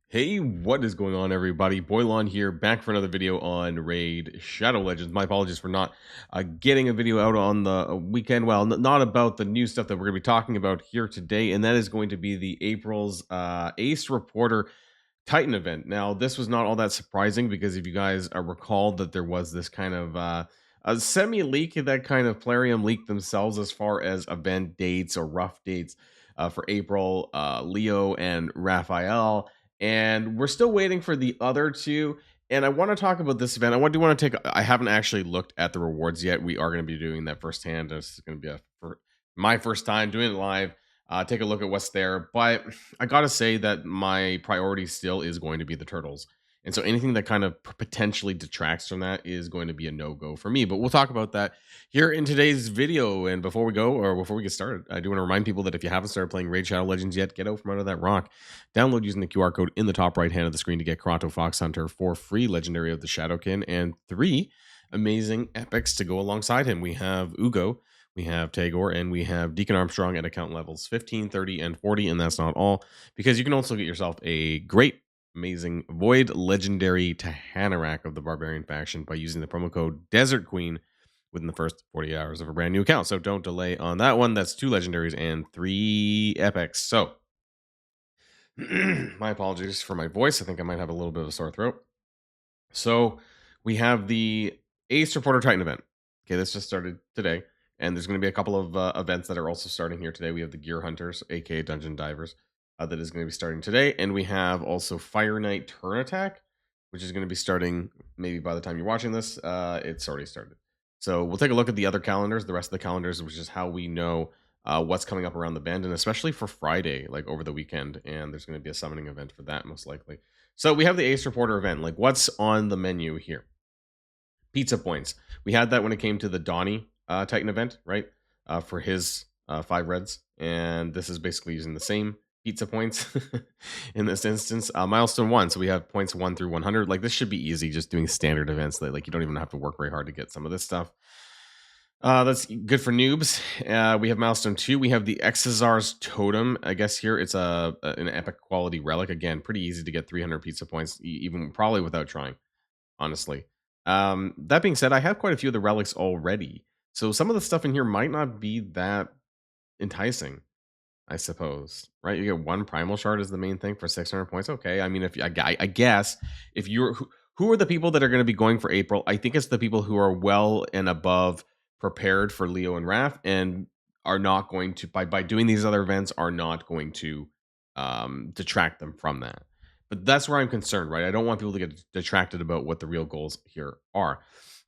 Hey, what is going on, everybody? Boilon here, back for another video on Raid Shadow Legends. My apologies for not getting a video out on the weekend. Well, not about the new stuff that we're going to be talking about here today, and that is going to be the April's Ace Reporter Titan event. Now, this was not all that surprising because if you guys recall that there was this kind of a semi-leak that kind of Plarium leaked themselves as far as event dates or rough dates for April, Leo, and Raphael, and we're still waiting for the other two. And I want to talk about this event. Do want to take. I haven't actually looked at the rewards yet. We are going to be doing that firsthand. This is going to be my first time doing it live. Take a look at what's there. But I gotta say that my priority still is going to be the turtles. And so anything that kind of potentially detracts from that is going to be a no-go for me. But we'll talk about that here in today's video. And before we get started, I do want to remind people that if you haven't started playing Raid Shadow Legends yet, get out from under that rock. Download using the QR code in the top right hand of the screen to get Karato Fox Hunter for free, Legendary of the Shadowkin, and 3 amazing epics to go alongside him. We have Ugo, we have Tagore, and we have Deacon Armstrong at account levels 15, 30, and 40. And that's not all, because you can also get yourself a great, amazing Void Legendary Tahanarak of the Barbarian faction by using the promo code Desert Queen within the first 40 hours of a brand new account. So don't delay on that one. That's 2 legendaries and 3 epics. So my apologies for my voice. I think I might have a little bit of a sore throat. So we have the Ace Reporter Titan event. Okay, this just started today. And there's going to be a couple of events that are also starting here today. We have the Gear Hunters, aka Dungeon Divers, that is going to be starting today. And we have also Fire Knight Turn Attack, which is going to be starting maybe by the time you're watching this. It's already started. So we'll take a look at the other calendars, the rest of the calendars, which is how we know what's coming up around the bend, and especially for Friday, like over the weekend. And there's going to be a summoning event for that, most likely. So we have the Ace Reporter event. Like, what's on the menu here? Pizza points. We had that when it came to the Donnie Titan event, right? For his 5 reds. And this is basically using the same pizza points in this instance. Milestone 1. So we have points 1 through 100. Like, this should be easy just doing standard events. That, like, you don't even have to work very hard to get some of this stuff. That's good for noobs. We have milestone 2. We have the Exazar's Totem. I guess here it's an epic quality relic. Again, pretty easy to get 300 pizza points, even probably without trying, honestly. That being said, I have quite a few of the relics already, so some of the stuff in here might not be that enticing, I suppose. Right? You get 1 primal shard is the main thing for 600 points. Okay, I mean, if I guess if you're who are the people that are going to be going for April? I think it's the people who are well and above prepared for Leo and Raph, and are not going to by doing these other events are not going to detract them from that. But that's where I'm concerned, right? I don't want people to get detracted about what the real goals here are.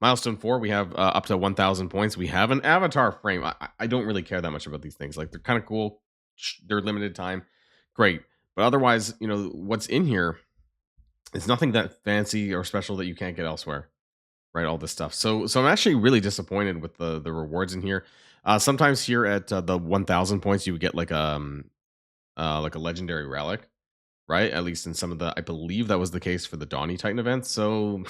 Milestone 4, we have up to 1,000 points. We have an avatar frame. I don't really care that much about these things. Like, they're kind of cool. They're limited time. Great. But otherwise, what's in here is nothing that fancy or special that you can't get elsewhere, right? All this stuff. So I'm actually really disappointed with the rewards in here. Sometimes here at the 1,000 points, you would get like a legendary relic, right? At least in some of the, I believe that was the case for the Donnie Titan event. So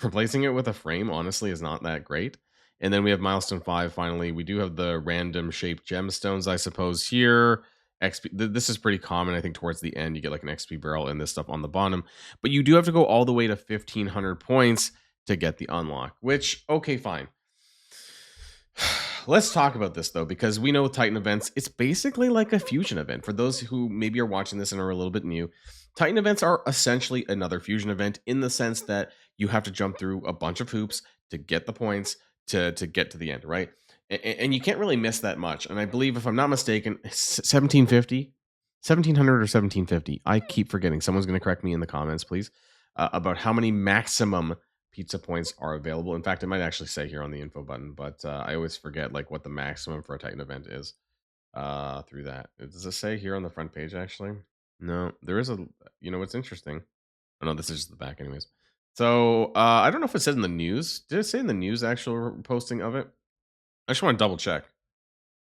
replacing it with a frame, honestly, is not that great. And then we have milestone 5. Finally, we do have the random shaped gemstones, I suppose, here. XP. This is pretty common. I think towards the end, you get like an XP barrel and this stuff on the bottom. But you do have to go all the way to 1,500 points to get the unlock, which, okay, fine. Let's talk about this, though, because we know with Titan events, it's basically like a fusion event. For those who maybe are watching this and are a little bit new, Titan events are essentially another fusion event in the sense that you have to jump through a bunch of hoops to get the points to get to the end, right? And you can't really miss that much. And I believe, if I'm not mistaken, 1750, 1700 or 1750. I keep forgetting. Someone's going to correct me in the comments, please, about how many maximum pizza points are available. In fact, it might actually say here on the info button, but I always forget like what the maximum for a Titan event is through that. Does it say here on the front page, actually? No, there is a, what's interesting. Oh no, this is just the back anyways. So I don't know if it said in the news. Did it say in the news actual posting of it? I just want to double check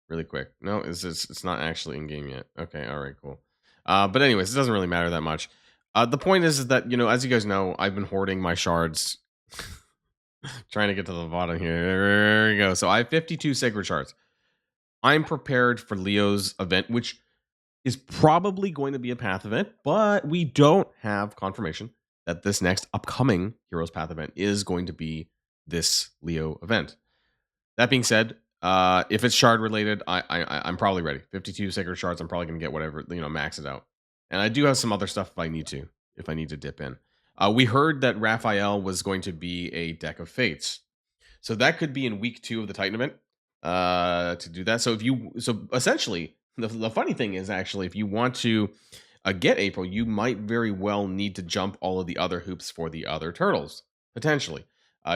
really quick. No, it's not actually in game yet. Okay, all right, cool. But anyways, it doesn't really matter that much. The point is that, as you guys know, I've been hoarding my shards. Trying to get to the bottom here. There we go. So I have 52 sacred shards. I'm prepared for Leo's event, which is probably going to be a path event, but we don't have confirmation that this next upcoming Heroes Path event is going to be this Leo event. That being said, if it's shard related, I'm probably ready. 52 sacred shards, I'm probably gonna get whatever, max it out. And I do have some other stuff if I need to dip in. We heard that Raphael was going to be a deck of fates. So that could be in week 2 of the Titan event, to do that. So essentially, the funny thing is actually if you want to get April, you might very well need to jump all of the other hoops for the other turtles potentially.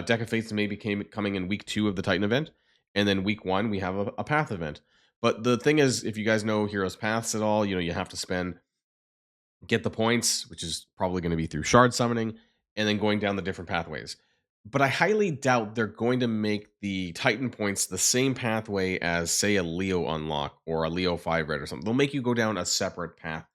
Deck of Fates maybe coming in week 2 of the Titan event, and then week 1 we have a Path event. But the thing is, if you guys know Heroes Paths at all, you have to get the points, which is probably going to be through shard summoning, and then going down the different pathways. But I highly doubt they're going to make the Titan points the same pathway as, say, a Leo unlock or a Leo 5 red or something. They'll make you go down a separate path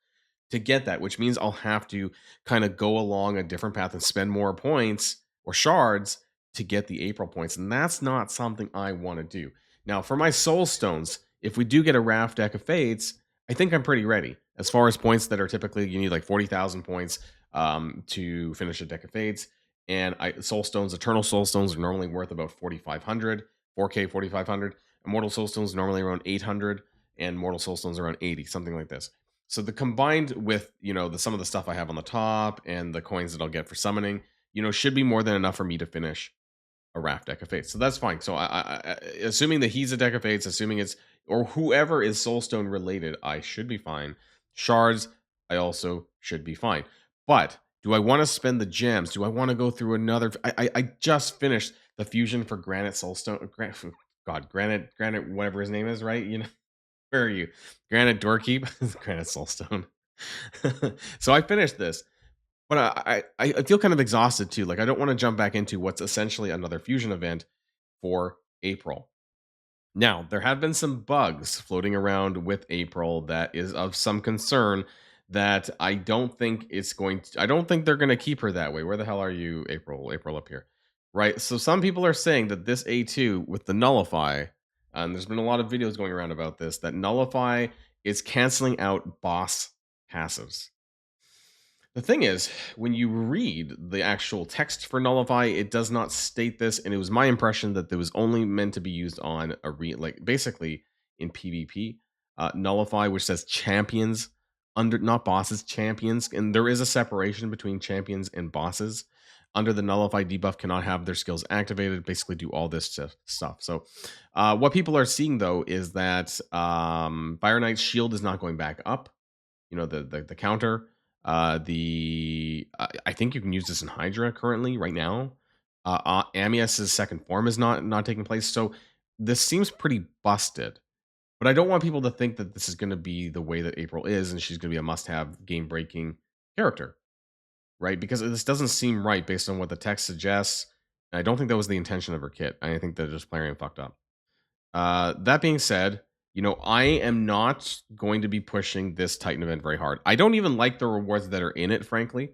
to get that, which means I'll have to kind of go along a different path and spend more points or shards to get the April points. And that's not something I want to do. Now, for my soul stones, if we do get a raft deck of fates, I think I'm pretty ready. As far as points that are typically, you need like 40,000 points to finish a deck of fates. And soul stones, eternal soul stones are normally worth about 4,500, 4K 4,500. Immortal soul stones normally around 800, and mortal soul stones around 80, something like this. So the combined with some of the stuff I have on the top and the coins that I'll get for summoning, should be more than enough for me to finish a raft deck of fates. So that's fine. So assuming that he's a deck of fates, assuming it's or whoever is soulstone related, I should be fine. Shards, I also should be fine. But do I want to spend the gems? Do I want to go through another? I just finished the fusion for Granite Soulstone. Granite, whatever his name is, right? Where are you? Granite Doorkeep? Granite Soulstone. So I finished this. But I feel kind of exhausted too. Like I don't want to jump back into what's essentially another fusion event for April. Now, there have been some bugs floating around with April that is of some concern that I don't think they're going to keep her that way. Where the hell are you, April? April up here. Right? So some people are saying that this A2 with the nullify, and there's been a lot of videos going around about this, that nullify is canceling out boss passives. The thing is, when you read the actual text for Nullify, it does not state this, and it was my impression that it was only meant to be used on basically in PvP. Nullify, which says champions under not bosses, champions, and there is a separation between champions and bosses. Under the Nullify debuff, cannot have their skills activated. Basically, do all this stuff. So, what people are seeing though is that Fire Knight's shield is not going back up. The counter. I think you can use this in Hydra currently right now. Amias's second form is not taking place, so this seems pretty busted. But I don't want people to think that this is going to be the way that April is, and she's going to be a must-have game-breaking character, right? Because this doesn't seem right based on what the text suggests. I don't think that was the intention of her kit. I think they're just playing fucked up. That being said, I am not going to be pushing this Titan event very hard. I don't even like the rewards that are in it, frankly.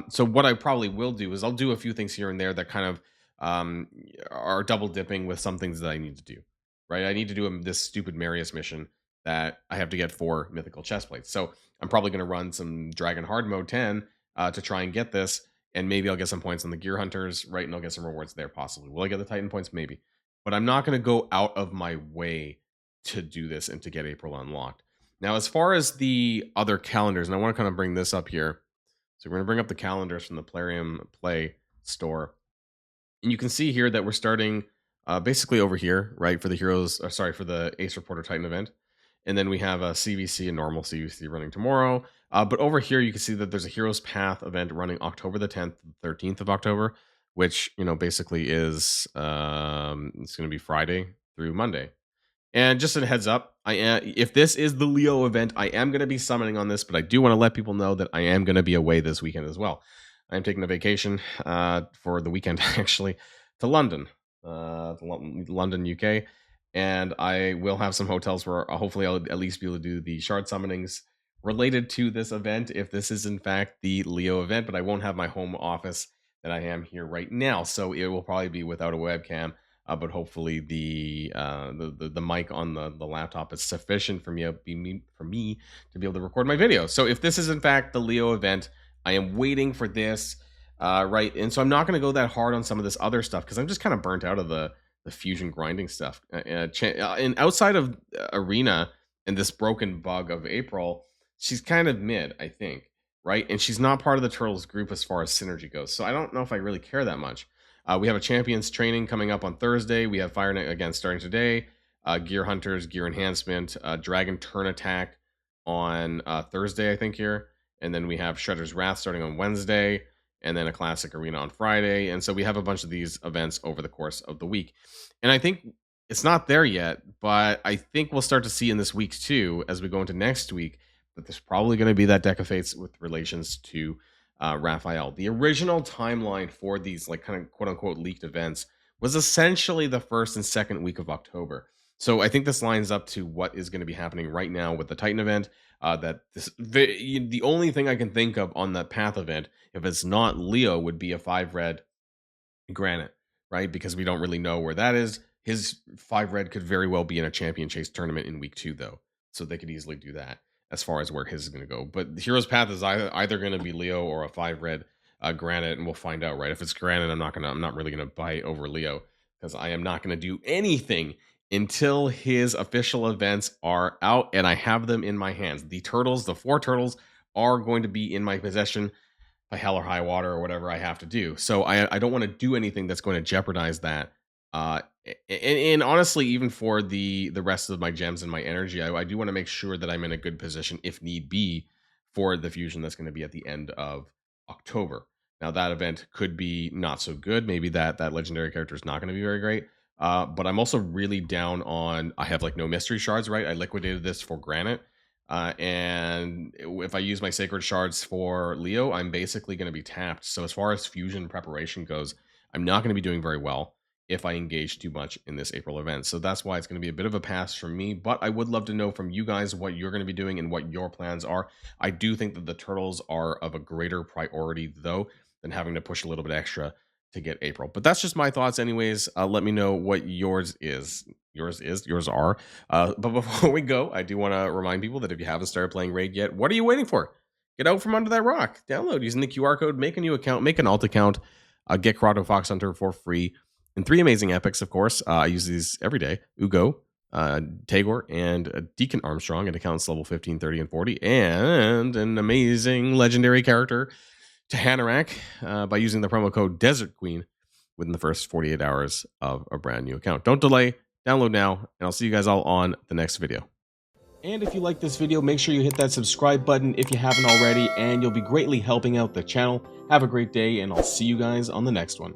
So what I probably will do is I'll do a few things here and there that kind of are double dipping with some things that I need to do. Right? I need to do this stupid Marius mission that I have to get 4 mythical chest plates. So I'm probably going to run some Dragon Hard Mode 10 to try and get this, and maybe I'll get some points on the Gear Hunters, right? And I'll get some rewards there possibly. Will I get the Titan points? Maybe. But I'm not going to go out of my way to do this and to get April unlocked. Now, as far as the other calendars, and I want to kind of bring this up here. So we're going to bring up the calendars from the Plarium Play store. And you can see here that we're starting basically over here, right, for the for the Ace Reporter Titan event. And then we have a CVC, a normal CVC running tomorrow. But over here, you can see that there's a Heroes Path event running October the 10th, 13th of October, which, basically is, it's going to be Friday through Monday. And just a heads up, if this is the Leo event, I am going to be summoning on this, but I do want to let people know that I am going to be away this weekend as well. I am taking a vacation for the weekend, actually, to London, London, UK. And I will have some hotels where hopefully I'll at least be able to do the shard summonings related to this event, if this is in fact the Leo event, but I won't have my home office that I am here right now. So it will probably be without a webcam. but hopefully the mic on the laptop is sufficient for me to be able to record my video. So if this is in fact the Leo event, I am waiting for this, right? And so I'm not going to go that hard on some of this other stuff because I'm just kind of burnt out of the fusion grinding stuff. And outside of Arena and this broken bug of April, she's kind of mid, I think, right? And she's not part of the Turtles group as far as synergy goes. So I don't know if I really care that much. We have a champions training coming up on Thursday. We have Fire Knight again starting today. Gear Hunters, Gear Enhancement, Dragon Turn Attack on Thursday, I think here. And then we have Shredder's Wrath starting on Wednesday, and then a Classic Arena on Friday. And so we have a bunch of these events over the course of the week. And I think it's not there yet, but I think we'll start to see in this week too, as we go into next week, that there's probably going to be that deck of fates with relations to Raphael. The original timeline for these like kind of quote unquote leaked events was essentially the first and second week of October. So I think this lines up to what is going to be happening right now with the Titan event. The only thing I can think of on that Path event, if it's not Leo, would be a 5 red Granite, right? Because we don't really know where that is. His 5 red could very well be in a champion chase tournament in week 2, though. So they could easily do that as far as where his is going to go. But Hero's Path is either going to be Leo or a 5 red Granite, and we'll find out, right? If it's Granite, I'm not really going to buy over Leo because I am not going to do anything until his official events are out and I have them in my hands. The 4 turtles are going to be in my possession by hell or high water or whatever I have to do. So I don't want to do anything that's going to jeopardize that. And honestly, even for the rest of my gems and my energy, I do want to make sure that I'm in a good position, if need be, for the fusion that's going to be at the end of October. Now, that event could be not so good. Maybe that legendary character is not going to be very great. But I'm also really down on, I have like no mystery shards, right? I liquidated this for Granite. And if I use my sacred shards for Leo, I'm basically going to be tapped. So as far as fusion preparation goes, I'm not going to be doing very well if I engage too much in this April event. So that's why it's going to be a bit of a pass from me, but I would love to know from you guys what you're going to be doing and what your plans are. I do think that the turtles are of a greater priority, though, than having to push a little bit extra to get April. But that's just my thoughts anyways. Let me know what yours is. Yours are. But before we go, I do want to remind people that if you haven't started playing Raid yet, what are you waiting for? Get out from under that rock. Download using the QR code, make a new account, make an alt account, get Corrado Fox Hunter for free. And 3 amazing epics, of course. I use these every day. Ugo, Tagor, and Deacon Armstrong at accounts level 15, 30, and 40. And an amazing legendary character to Hanorak by using the promo code Desert Queen within the first 48 hours of a brand new account. Don't delay. Download now, and I'll see you guys all on the next video. And if you like this video, make sure you hit that subscribe button if you haven't already, and you'll be greatly helping out the channel. Have a great day, and I'll see you guys on the next one.